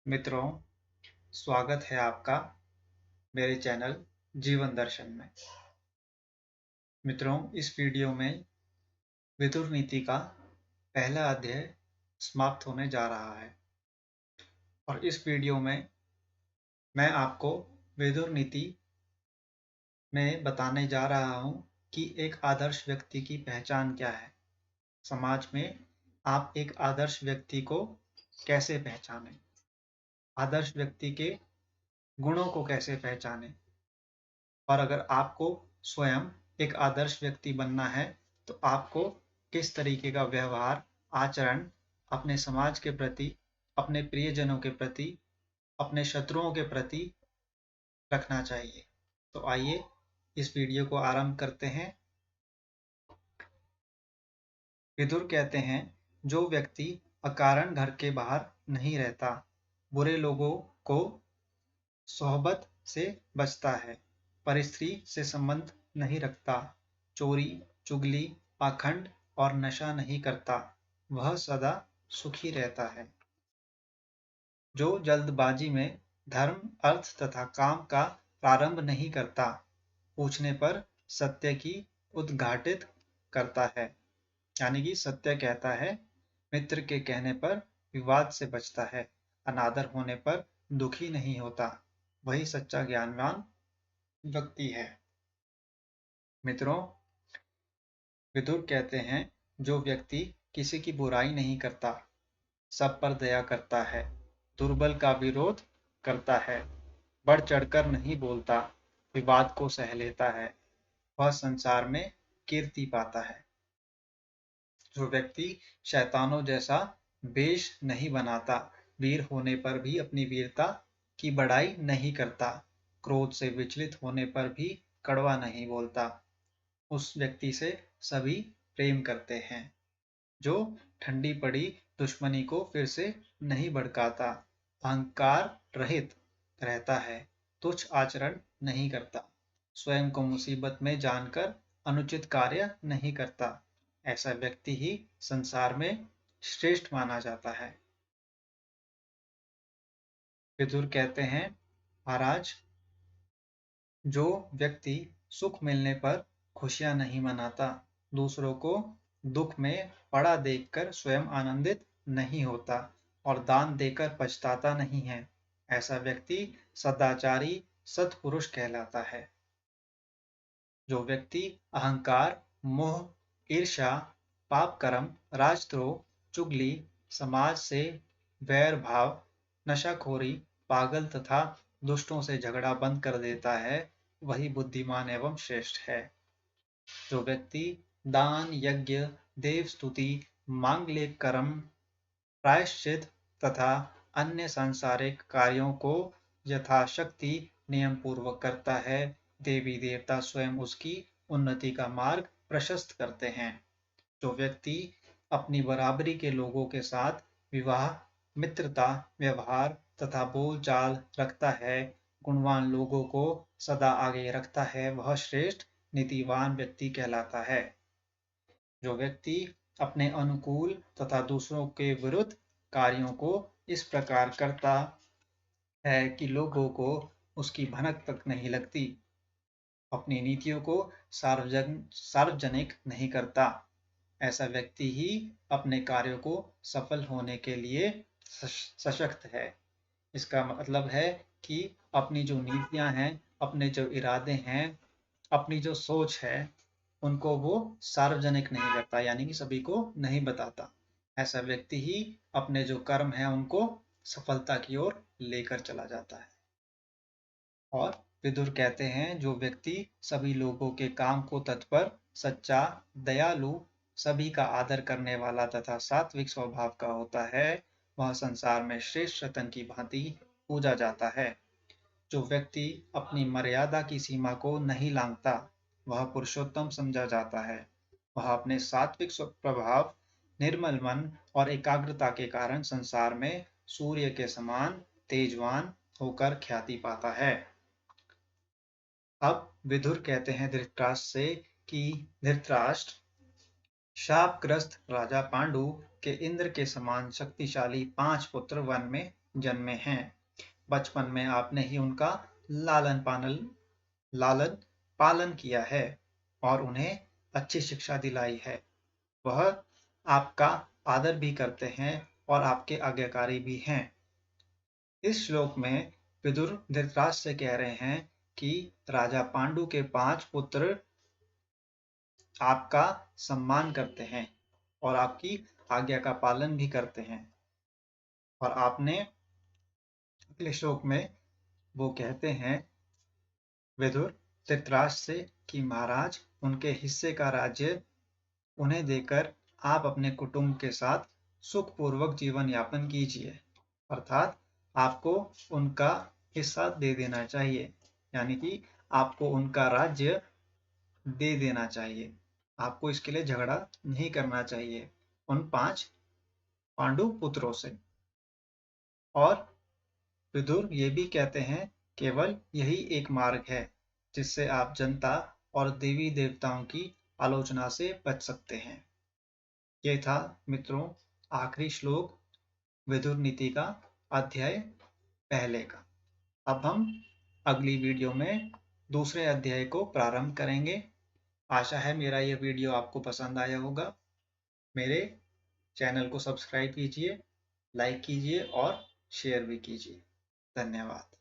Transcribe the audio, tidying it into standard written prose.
मित्रों, स्वागत है आपका मेरे चैनल जीवन दर्शन में। मित्रों, इस वीडियो में विदुर नीति का पहला अध्याय समाप्त होने जा रहा है और इस वीडियो में मैं आपको विदुर नीति में बताने जा रहा हूं कि एक आदर्श व्यक्ति की पहचान क्या है। समाज में आप एक आदर्श व्यक्ति को कैसे पहचानें, आदर्श व्यक्ति के गुणों को कैसे पहचानें, और अगर आपको स्वयं एक आदर्श व्यक्ति बनना है तो आपको किस तरीके का व्यवहार, आचरण अपने समाज के प्रति, अपने प्रियजनों के प्रति, अपने शत्रुओं के प्रति रखना चाहिए। तो आइए इस वीडियो को आरंभ करते हैं। विदुर कहते हैं, जो व्यक्ति अकारण घर के बाहर नहीं रहता, बुरे लोगों को सोहबत से बचता है, परस्त्री से संबंध नहीं रखता, चोरी, चुगली, पाखंड और नशा नहीं करता, वह सदा सुखी रहता है। जो जल्दबाजी में धर्म, अर्थ तथा काम का प्रारंभ नहीं करता, पूछने पर सत्य की उद्घाटित करता है, यानी कि सत्य कहता है, मित्र के कहने पर विवाद से बचता है, अनादर होने पर दुखी नहीं होता, वही सच्चा ज्ञानवान व्यक्ति है। मित्रों, विदुर कहते हैं, जो व्यक्ति किसी की बुराई नहीं करता, सब पर दया करता है, दुर्बल का विरोध करता है, बढ़ चढ़कर नहीं बोलता, विवाद को सह लेता है, वह संसार में कीर्ति पाता है। जो व्यक्ति शैतानों जैसा वेश नहीं बनाता, वीर होने पर भी अपनी वीरता की बड़ाई नहीं करता, क्रोध से विचलित होने पर भी कड़वा नहीं बोलता, उस व्यक्ति से सभी प्रेम करते हैं। जो ठंडी पड़ी दुश्मनी को फिर से नहीं भड़काता, अहंकार रहित रहता है, तुच्छ आचरण नहीं करता, स्वयं को मुसीबत में जानकर अनुचित कार्य नहीं करता, ऐसा व्यक्ति ही संसार में श्रेष्ठ माना जाता है। विदुर कहते हैं, महाराज, जो व्यक्ति सुख मिलने पर खुशियां नहीं मनाता, दूसरों को दुख में पड़ा देखकर स्वयं आनंदित नहीं होता और दान देकर पछताता नहीं है, ऐसा व्यक्ति सदाचारी सत्पुरुष कहलाता है। जो व्यक्ति अहंकार, मोह, ईर्ष्या, पाप कर्म, राजद्रोह, चुगली, समाज से वैर भाव, नशाखोरी, पागल तथा दुष्टों से झगड़ा बंद कर देता है, वही बुद्धिमान एवं श्रेष्ठ है। जो व्यक्ति दान, यज्ञ, देव स्तुति, मांगलिक कर्म, प्रायश्चित तथा अन्य सांसारिक कार्यों को यथाशक्ति नियम पूर्वक करता है, देवी देवता स्वयं उसकी उन्नति का मार्ग प्रशस्त करते हैं। जो व्यक्ति अपनी बराबरी के लोगों के साथ विवाह, मित्रता, व्यवहार तथा बोलचाल रखता है, गुणवान लोगों को सदा आगे रखता है, वह श्रेष्ठ नीतिवान व्यक्ति कहलाता है। जो व्यक्ति अपने अनुकूल तथा दूसरों के विरुद्ध कार्यों को इस प्रकार करता है कि लोगों को उसकी भनक तक नहीं लगती, अपनी नीतियों को सार्वजनिक नहीं करता, ऐसा व्यक्ति ही अपने कार्यों को सफल होने के लिए सशक्त है। इसका मतलब है कि अपनी जो नीतियां हैं, अपने जो इरादे हैं, अपनी जो सोच है, उनको वो सार्वजनिक नहीं करता, यानी कि सभी को नहीं बताता। ऐसा व्यक्ति ही अपने जो कर्म है उनको सफलता की ओर लेकर चला जाता है। और विदुर कहते हैं, जो व्यक्ति सभी लोगों के काम को तत्पर, सच्चा, दयालु, सभी का आदर करने वाला तथा सात्विक स्वभाव का होता है, वह संसार में श्रेष्ठ रतन की भांति पूजा जाता है। जो व्यक्ति अपनी मर्यादा की सीमा को नहीं लांघता, वह पुरुषोत्तम समझा जाता है। वह अपने सात्विक प्रभाव, निर्मल मन और एकाग्रता के कारण संसार में सूर्य के समान तेजवान होकर ख्याति पाता है। अब विदुर कहते हैं धृतराष्ट्र से कि धृतराष्ट्र, शापग्रस्त राजा पांडु के इंद्र के समान शक्तिशाली 5 पुत्र वन में जन्मे हैं। बचपन में आपने ही उनका लालन पालन किया है और उन्हें अच्छी शिक्षा दिलाई है। वह आपका आदर भी करते हैं और आपके आज्ञाकारी भी हैं। इस श्लोक में विदुर धृतराष्ट्र से कह रहे हैं कि राजा पांडु के 5 पुत्र आपका सम्मान करते हैं और आपकी आज्ञा का पालन भी करते हैं। और आपने अगले श्लोक में वो कहते हैं विदुर धृतराष्ट्र से कि महाराज उनके हिस्से का राज्य उन्हें देकर आप अपने कुटुंब के साथ सुखपूर्वक जीवन यापन कीजिए। अर्थात आपको उनका हिस्सा दे देना चाहिए, यानी कि आपको उनका राज्य दे देना चाहिए। आपको इसके लिए झगड़ा नहीं करना चाहिए उन 5 पांडु पुत्रों से। और विदुर ये भी कहते हैं केवल यही एक मार्ग है जिससे आप जनता और देवी देवताओं की आलोचना से बच सकते हैं। ये था मित्रों आखिरी श्लोक विदुर नीति का अध्याय पहले का। अब हम अगली वीडियो में दूसरे अध्याय को प्रारंभ करेंगे। आशा है मेरा यह वीडियो आपको पसंद आया होगा। मेरे चैनल को सब्सक्राइब कीजिए, लाइक कीजिए और शेयर भी कीजिए। धन्यवाद।